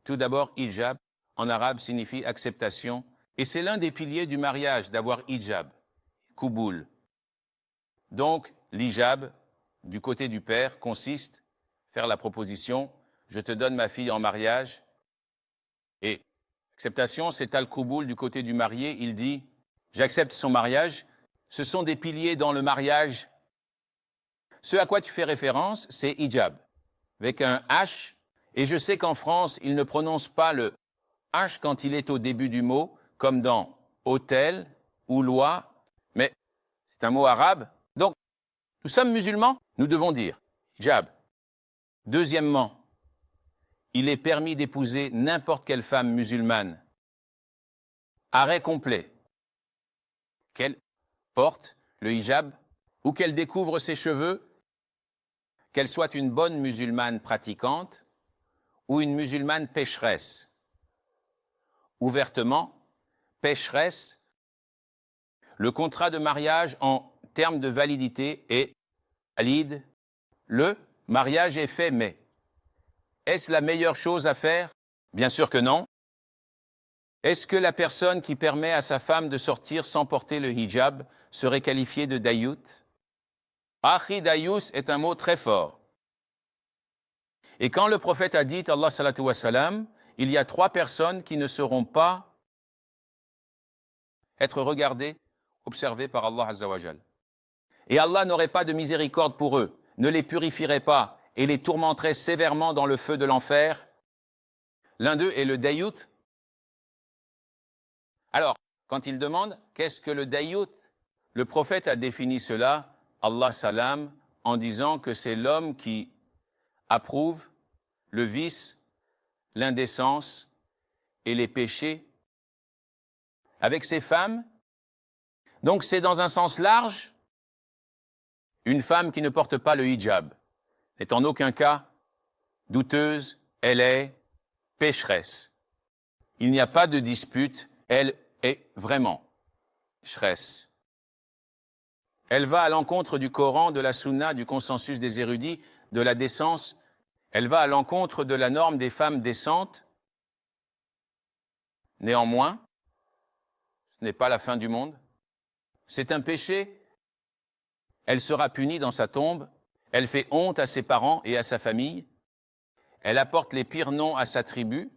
Tout d'abord, hijab, en arabe, signifie acceptation. Et c'est l'un des piliers du mariage, d'avoir hijab, kuboul. Donc, l'hijab, du côté du père, consiste à faire la proposition, je te donne ma fille en mariage. Et acceptation, c'est al-kuboul du côté du marié, il dit, j'accepte son mariage. Ce sont des piliers dans le mariage. Ce à quoi tu fais référence, c'est hijab, avec un H. Et je sais qu'en France, il ne prononce pas le H quand il est au début du mot, comme dans hôtel ou loi, mais c'est un mot arabe. Donc, nous sommes musulmans, nous devons dire hijab. Deuxièmement, il est permis d'épouser n'importe quelle femme musulmane. Arrêt complet. Qu'elle porte le hijab ou qu'elle découvre ses cheveux, qu'elle soit une bonne musulmane pratiquante ou une musulmane pécheresse. Ouvertement, pécheresse, le contrat de mariage en termes de validité est valide. Le mariage est fait, mais est-ce la meilleure chose à faire? Bien sûr que non. Est-ce que la personne qui permet à sa femme de sortir sans porter le hijab serait qualifiée de dayout? Akhi dayous est un mot très fort. Et quand le prophète a dit, Allah salatu wa salam, il y a 3 personnes qui ne seront pas être regardées, observées par Allah azza wa jal. Et Allah n'aurait pas de miséricorde pour eux, ne les purifierait pas et les tourmenterait sévèrement dans le feu de l'enfer. L'un d'eux est le dayout. Alors, quand il demande, qu'est-ce que le dayout? Le prophète a défini cela, Allah salam, en disant que c'est l'homme qui approuve le vice, l'indécence et les péchés avec ses femmes. Donc c'est dans un sens large, une femme qui ne porte pas le hijab n'est en aucun cas douteuse, elle est pécheresse. Il n'y a pas de dispute, elle est vraiment pécheresse. Elle va à l'encontre du Coran, de la Sunna, du consensus des érudits, de la décence. Elle va à l'encontre de la norme des femmes décentes. Néanmoins, ce n'est pas la fin du monde. C'est un péché. Elle sera punie dans sa tombe. Elle fait honte à ses parents et à sa famille. Elle apporte les pires noms à sa tribu.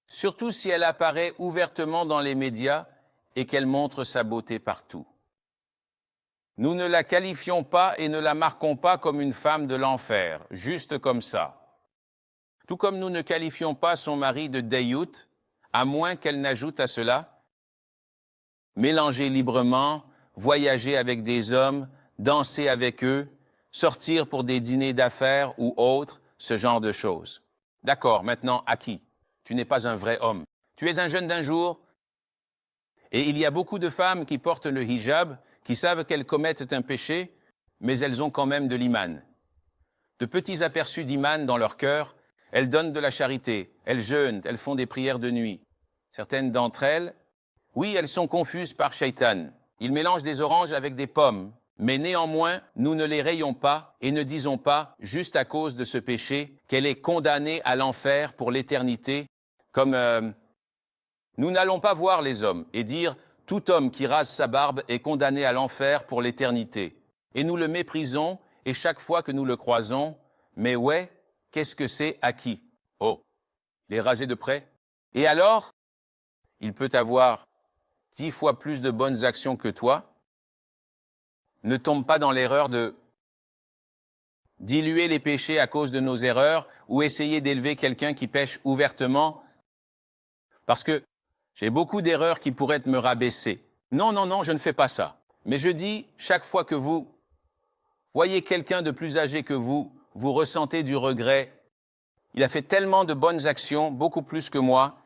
Surtout si elle apparaît ouvertement dans les médias et qu'elle montre sa beauté partout. Nous ne la qualifions pas et ne la marquons pas comme une femme de l'enfer, juste comme ça. Tout comme nous ne qualifions pas son mari de dayout, à moins qu'elle n'ajoute à cela mélanger librement, voyager avec des hommes, danser avec eux, sortir pour des dîners d'affaires ou autres, ce genre de choses. D'accord, maintenant, à qui? Tu n'es pas un vrai homme. Tu es un jeune d'un jour. Et il y a beaucoup de femmes qui portent le hijab, qui savent qu'elles commettent un péché, mais elles ont quand même de l'iman. De petits aperçus d'iman dans leur cœur, elles donnent de la charité, elles jeûnent, elles font des prières de nuit. Certaines d'entre elles, oui, elles sont confuses par Shaitan. Ils mélangent des oranges avec des pommes, mais néanmoins, nous ne les rayons pas et ne disons pas, juste à cause de ce péché, qu'elle est condamnée à l'enfer pour l'éternité, comme nous n'allons pas voir les hommes et dire « Tout homme qui rase sa barbe est condamné à l'enfer pour l'éternité ». Et nous le méprisons, et chaque fois que nous le croisons, mais ouais, qu'est-ce que c'est à qui? Oh, il est rasé de près. Et alors, il peut avoir 10 fois plus de bonnes actions que toi. Ne tombe pas dans l'erreur de diluer les péchés à cause de nos erreurs ou essayer d'élever quelqu'un qui pêche ouvertement. Parce que j'ai beaucoup d'erreurs qui pourraient me rabaisser. Non, non, non, je ne fais pas ça. Mais je dis, chaque fois que vous voyez quelqu'un de plus âgé que vous, vous ressentez du regret. Il a fait tellement de bonnes actions, beaucoup plus que moi.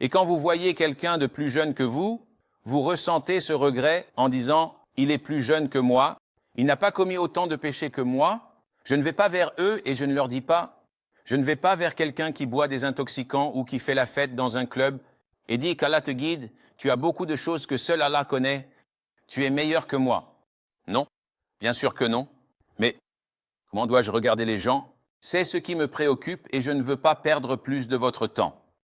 Et quand vous voyez quelqu'un de plus jeune que vous, vous ressentez ce regret en disant, il est plus jeune que moi, il n'a pas commis autant de péchés que moi, je ne vais pas vers eux et je ne leur dis pas, je ne vais pas vers quelqu'un qui boit des intoxicants ou qui fait la fête dans un club et dit qu'Allah te guide, tu as beaucoup de choses que seul Allah connaît, tu es meilleur que moi. Non, bien sûr que non, mais comment dois-je regarder les gens? C'est ce qui me préoccupe et je ne veux pas perdre plus de votre temps.